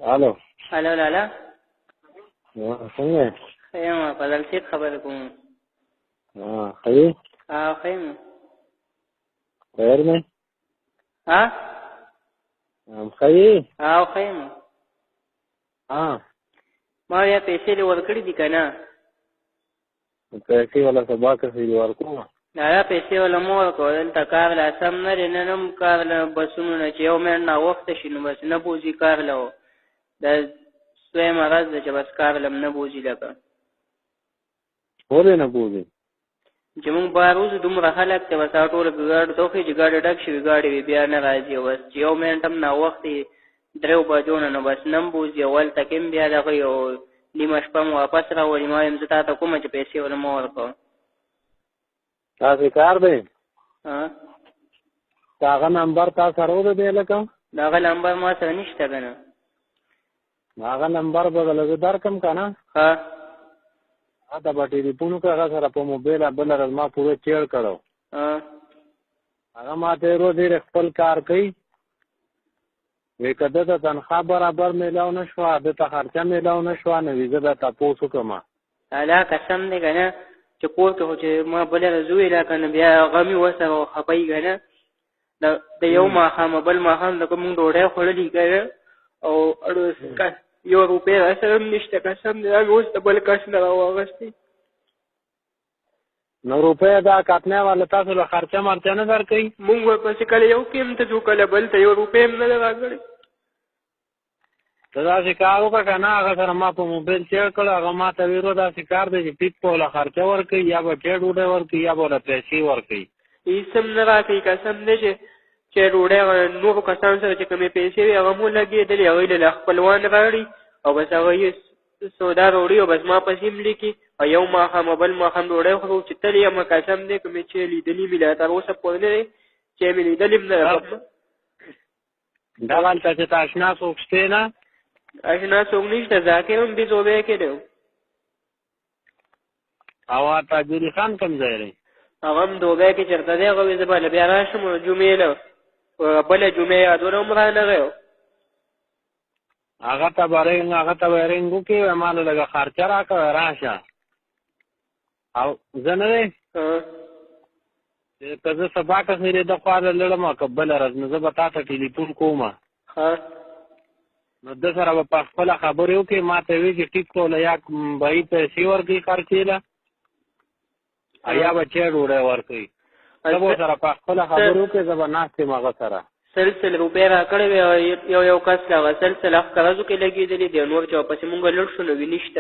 الو الو لالا څنګه خیم فضل سید خبر کوم خیر خیم خیر نه خیر خیم ما یا پیسې ورکړې دي کنه پیسې ولا سبا کې ورکوم دا پیسې ولا مو ورکول تا کار لا سم نه ننم کار له بسونو نه چې یو مې نه وخت شي نو بس نه بوزي کار له دا سوی مرض چې بس کار لم نه بوزي لکه ولې نه بوزي چې مونږ باروز دومره خلک ته وسا ټول ګاډ توخي چې ګاډ ډک شي ګاډي بیا نه راځي بس یو مې تم نه وخت درو بجونه نو بس نم بوزي اول تکم بیا دغه یو نیمه شپه مو واپس راوړي ما يم زتا ته کوم چې پیسې ولا مو ورکو تاسو کار دی داغه نمبر تاسو سره دی لکه داغه نمبر ما سره نشته کنه داغه نمبر بدل درکم کنه دا به ټلیفون هغه سره په موبایل بل ورځ ما پوره چیر کړو هغه ما ته ورو ډیر خپل کار کوي وکړه ته تنخواه برابر میلاو نشو د ته خرچه میلاو نشو نه ویزه به تاسو کومه الا قسم دې کنه چې کور کې چې ما بل رزوی لا کنه بیا غمی وسره خپای کنه د یو ما هم بل ما هم د کوم ډوډۍ خورلې کړه او اړو یو روپے اثر نشته قسم دې اوس د بل کس نه راوغستې نو روپے دا کاتنه والا تاسو له خرچه مرچه نه درکې مونږ په کله یو کېم ته جو کله بل ته یو روپے نه راغړي دا شکارو کا کنه هغه سره ما په موبایل چیر کړ هغه ما ته ویرو دا شکار دی چې ټیک په له خرچه ورکې یا به ټیډ وډه ورکې یا به پیسې ورکې هیڅ نه راکې قسم دې چې روډه نو کسان سره چې کومې پیسې هغه مو لګېدلې هغه له خپلوان راړي او بس هغه سودا وروړي او بس ما پسې ملي او یو ما هم بل ما هم وروړي خو چې تل یې ما قسم دې کومې چې لیدلې مله تر اوسه پوه نه چې مې لیدلې نه دا ولته چې تاسو نه سوچته نه اشنا څوک نشته ذاکر هم دې زوبې کېدو او تاجری خان کوم ځای لري هغه هم دوبه کې چرته دی هغه زباله بیا راشم جمعې له بل جمعې یادونه عمره نه غو هغه ته ورنګو کې مال لګه خرچه راکړه راشه او زنه که زه سبا که خیره د خواله لړم قبل راز نه زه به تاسو ټلیفون کوم نو د سره په خپل خبرو کې ما ته وی چې ټیک کوله یا بای پیسې ورکې خرچېله ایا به چیر وړه ورکې سبا سره په خپل خبرو کې زبناستې مغه سره سلسله روپے را کړې یو کس لا سلسله قرضو کې لګېدلې دی نور چې په موږ لړ شو نو وینښت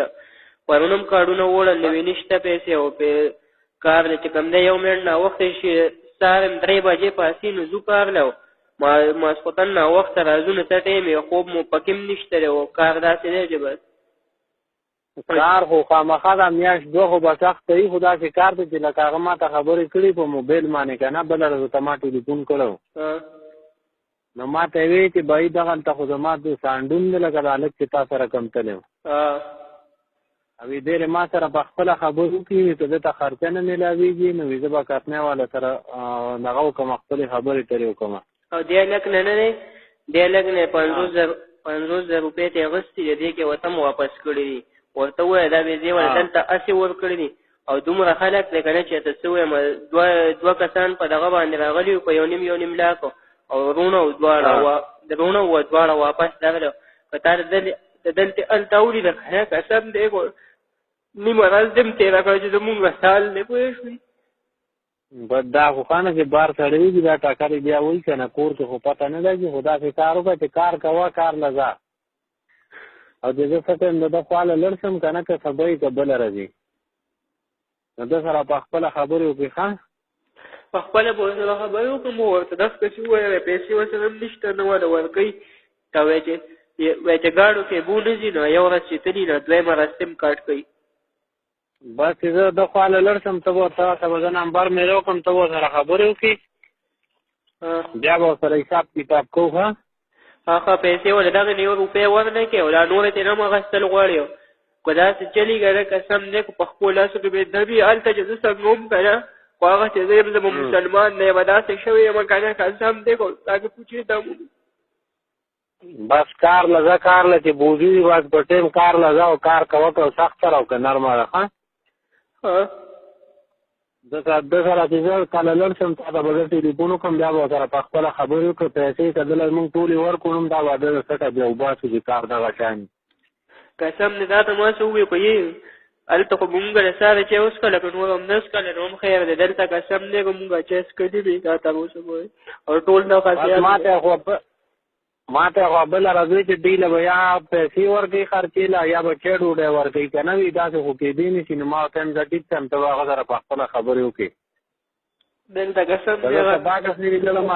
پرونم کارونه وړل نو وینښت پیسې او په کار چې کوم دی یو منټ نه وخت شي سارم 3 بجې پاسې نو زو کار لو ما سپتن نه وخت راځونه ته ټیم خوب مو پکیم نشته او کار داسې دی چې بس کار خو خامخا د میاش دوه خو به سخت دی خدا چې کار ته چې لکه هغه ما ته خبرې کړې په موبایل باندې کنه بل ورځ ته ما ټلیفون کړو نو ما ته وی چې بای دغه ته خو ما د ساندون نه لګا الک چې تاسو سره کم تلو او دې ما سره په خپل خبرو کې ته د خرچه نه ملاويږي نو ویزه با کاتنه والا سره دغه کوم خپل خبرې ترې کوم او دی لک نه دی لک نه 500 روپے ته غوستي دی کې وته واپس کړی ورته وای دا به دی ولدلته 80 ور کړی او دومره خلک د کنه چې تاسو دوه کسان په دغه باندې راغلی په یو نیم لاکو او رونو دواړه واپس راغله کتار دلته التاوري د خیا قسم دی کو نیمه راز دم تیرا کړی چې موږ سال نه پوه شو بد دا خو خانه چې بار سړی دی دا ټاکري بیا وای کنه کور کې خو پته نه لګي خدا سے کار وکړه چې کار کوا کار لزا او دغه څه نو د خپل لړسم کنه که سبای قبل راځي نو د سره په خپل خبرو کې خان په خپل په خبرو کې مو ورته دغه چې وایي پیسې وسره نشته نو ورکې تا وایي چې ګاډو کې بونځي نو یو ورځ چې تلی نو دوی مرستم کاټ کوي بس زه د خپل لړسم ته وته تاسو نمبر مې راکوم ته سره خبرو کې بیا به سره حساب کتاب کوه هغه پیسې ولدغه نیو روپے ورنه کې ولا نور ته نه مغسل غواړي کدا چې چلی ګره قسم دې په خپل لاس کې به دبي الته چې څنګه کړه هغه چې زه مسلمان نه ودا څه شوی ما کنه قسم دې کو تاګه پوښتې دمو بس کار لزه کار له چې بوزي واز په ټیم کار لزه او کار کوه که سخت سره او که نرمه ده ښه د سره چې زه کله لړ شم تا ته به زه ټلیفون وکړم بیا به سره په خپله خبرې وکړو پیسې که دله موږ ټولې ورکړو نو دا واده د سټه بیا وباسو چې کار دغه شان قسم دې دا ته ما څه ووایي خو یې هلته خو مونږ له ساره چې وڅښله که نور هم نه څښله نو هم خیر دی دلته قسم دی که مونږ چې څښلي دي دا تر اوسه پورې او ټول نه خاصیات ما ته خو بله راځي چې دوی له به یا پیسې ورکوي خرچې له یا به چای ډوډۍ ورکوي که نه وي داسې خو کېدی نه شي نو ما ورته وایم زه ټیک یم ته به هغه سره په خپله خبرې وکړې دلته قسم دی سبا کسې لړم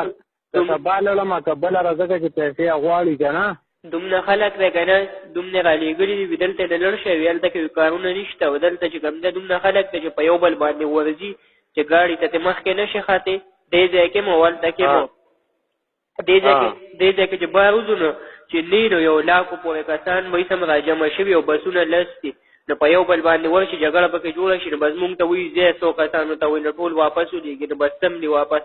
سبا لړم که بله راځکه چې پیسې غواړي که نه دومره خلک دی که نه دومره رالېږلي دي دلته د لړ شوي هلته کې کارونه نشته او دلته چې کوم دی دومره خلک دی چې په یو بل باندې ورځي چې ګاډي ته مخکې نه شي خاطې دې ځای کې مو هلته کې مو دې ځای کې چې بار وځو نو چې نیرو یو لاکو پورې کسان به سم راجمع شوي او بسونه لس دي نو په یو بل باندې ورشي جګړه پکې جوړه شي نو بس مونږ ته وایي ځای څو کسانو ته وایي نو ټول واپس ولېږي نو بس سم دي واپس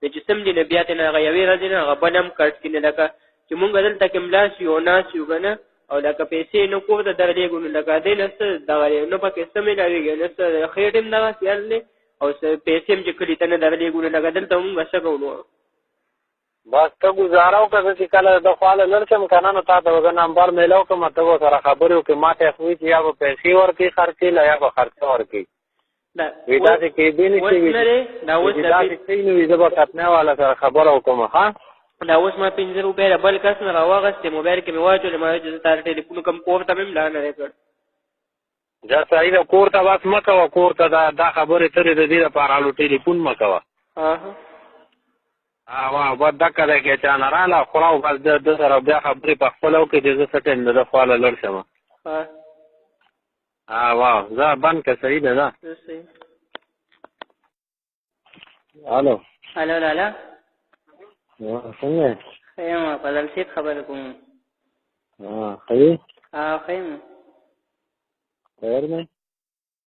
نو چې سم دي نو بیا ته نه هغه یوې ورځې نه هغه بل هم کټ کړي لکه چې مونږ دلته کې ملاس یو ناس یو که نه او لکه پیسې نو کور ته درلېږو نو لکه دی نه څه دغه نه پکې څه میلاوېږي نه څه خېټ هم دغسې حل دی او پیسې هم چې کلي ته نه درلېږو نو لکه دلته مونږ څه کوو بس ته ګزاره وکړه چې کله د خواله لړ شم که نه نو تا ته به زه نمبر میله وکړم ته به سره خبرې وکړې ما ته یې خو چې یا به پیسې ورکوي خرڅې له یا به خرڅه ورکوي وي داسې کېدی نه شي داسې شی نه وي زه به کتنۍ والا سره خبره وکړم ښه دا اوس ما 5 روپۍ له بل کس نه راواغستې موبایل کې مې واچولې ما چې زه تا ټلیفون وکړم کور ته مې ملا نه کړ دا صحیح ده کور ته بس مه کوه کور ته دا خبرې ترې د دې لپاره الو ټلیفون مه کوه بس دکه دی که چا نه راله خوره او بس د سره بیا خبرې په خپله وکړې چې زه څه ټایم د ده خواله لړ شم زه بند که صحیح ده ده الو لالا څنګه ښه یم فضل صاحب خبرې کوم ښه یې ښه یم خیر دی